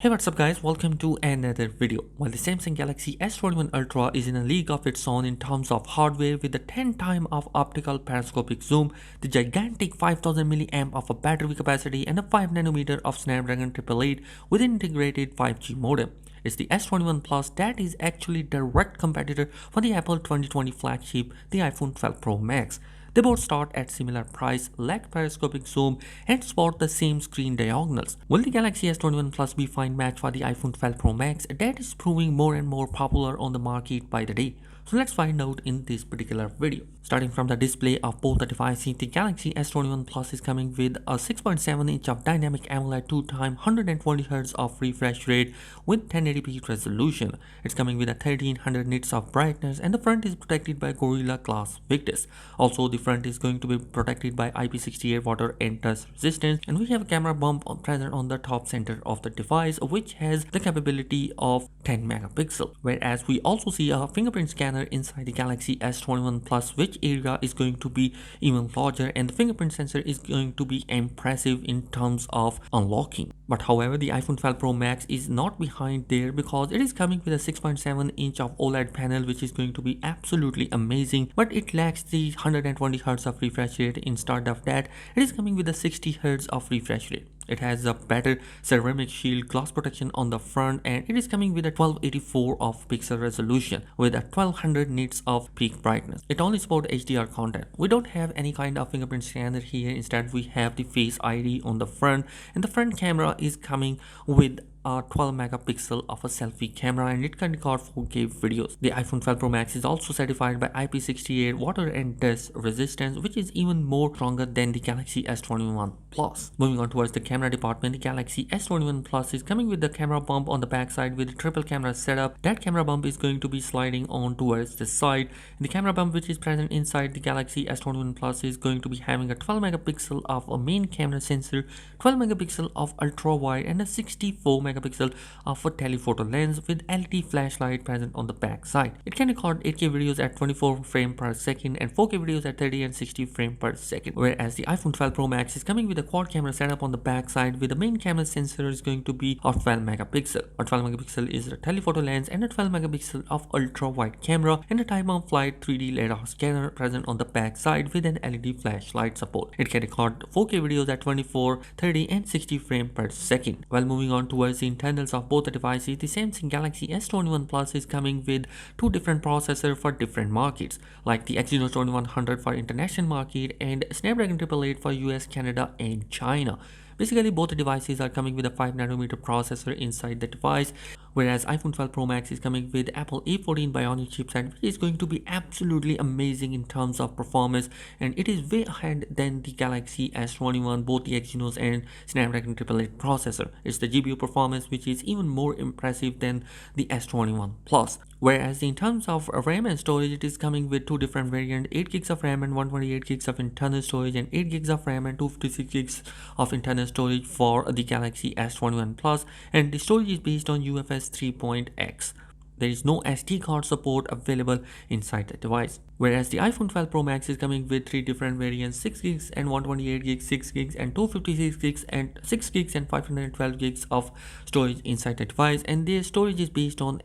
Hey, what's up guys, welcome to another video. While the Samsung Galaxy S21 Ultra is in a league of its own in terms of hardware with the 10 times of optical periscopic zoom, the gigantic 5000 mAh of a battery capacity and a 5nm of Snapdragon 888 with an integrated 5G modem. It's the S21 Plus that is actually direct competitor for the Apple 2020 flagship, the iPhone 12 Pro Max. They both start at similar price, lack periscopic zoom, and sport the same screen diagonals. Will the Galaxy S21 Plus be fine match for the iPhone 12 Pro Max that is proving more and more popular on the market by the day? So let's find out in this particular video. Starting from the display of both the devices, the Galaxy S21 Plus is coming with a 6.7-inch of dynamic AMOLED 2x 120Hz of refresh rate with 1080p resolution. It's coming with a 1300 nits of brightness and the front is protected by Gorilla Glass Victus. Also, the front is going to be protected by IP68 water and dust resistance, and we have a camera bump present on the top center of the device which has the capability of 10 megapixel, whereas we also see a fingerprint scanner inside the Galaxy S21 Plus, which area is going to be even larger, and the fingerprint sensor is going to be impressive in terms of unlocking. But however, the iPhone 12 Pro Max is not behind there because it is coming with a 6.7-inch of OLED panel which is going to be absolutely amazing, but it lacks the 120Hz of refresh rate. Instead of that, it is coming with a 60Hz of refresh rate. It has a better ceramic shield glass protection on the front, and it is coming with a 1284 of pixel resolution with a 1200 nits of peak brightness. It only supports HDR content. We don't have any kind of fingerprint scanner here. Instead, we have the Face ID on the front, and the front camera is coming with a 12 megapixel of a selfie camera, and it can record 4K videos. The iPhone 12 Pro Max is also certified by IP68 water and dust resistance, which is even more stronger than the Galaxy S21 Plus. Moving on towards the camera department, the Galaxy S21 Plus is coming with the camera bump on the back side with a triple camera setup. That camera bump is going to be sliding on towards the side. The camera bump which is present inside the Galaxy S21 Plus is going to be having a 12 megapixel of a main camera sensor, 12 megapixel of ultra wide, and a 64 megapixel of a telephoto lens with LED flashlight present on the back side. It can record 8K videos at 24 frames per second and 4K videos at 30 and 60 frames per second. Whereas the iPhone 12 Pro Max is coming with a quad camera setup on the back side with the main camera sensor is going to be of 12 megapixel. A 12 megapixel is a telephoto lens and a 12 megapixel of ultra wide camera and a time-of-flight 3D LiDAR scanner present on the back side with an LED flashlight support. It can record 4K videos at 24, 30 and 60 frames per second. While moving on towards the internals of both the devices, the Samsung Galaxy S21 Plus is coming with two different processors for different markets, like the Exynos 2100 for international market and Snapdragon 888 for US, Canada and China. Basically, both the devices are coming with a 5nm processor inside the device, whereas iPhone 12 Pro Max is coming with Apple A14 Bionic chipset, which is going to be absolutely amazing in terms of performance, and it is way ahead than the Galaxy S21, both the Exynos and Snapdragon 888 processor. It's the GPU performance which is even more impressive than the S21 Plus. Whereas in terms of RAM and storage, it is coming with two different variants, 8GB of RAM and 128GB of internal storage, and 8GB of RAM and 256GB of internal storage for the Galaxy S21 Plus, and the storage is based on UFS 3.x. There is no SD card support available inside the device. Whereas the iPhone 12 Pro Max is coming with three different variants, 6GB and 128GB, 6GB and 256GB, and 6GB and 512GB of storage inside the device, and their storage is based on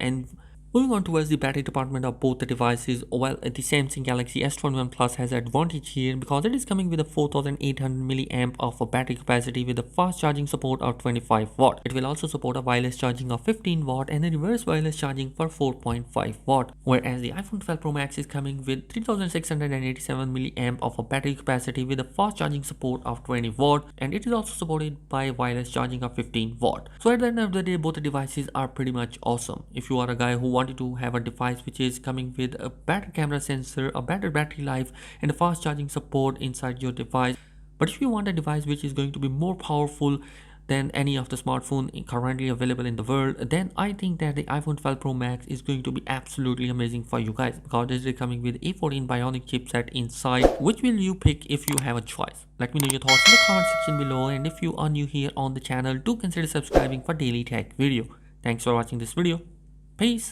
Moving on towards the battery department of both the devices, well, the Samsung Galaxy S21 Plus has an advantage here because it is coming with a 4800 mAh of a battery capacity with a fast charging support of 25 watt. It will also support a wireless charging of 15 watt and a reverse wireless charging for 4.5 watt. Whereas the iPhone 12 Pro Max is coming with 3687 mAh of a battery capacity with a fast charging support of 20 watt, and it is also supported by wireless charging of 15 watt. So at the end of the day, both the devices are pretty much awesome. If you are a guy who wanted to have a device which is coming with a better camera sensor, a better battery life and a fast charging support inside your device, but if you want a device which is going to be more powerful than any of the smartphone currently available in the world, then I think that the iPhone 12 Pro Max is going to be absolutely amazing for you guys because it is coming with A14 Bionic chipset inside. Which will you pick if you have a choice? Let me know your thoughts in the comment section below, and if you are new here on the channel, do consider subscribing for daily tech video. Thanks for watching this video. Peace.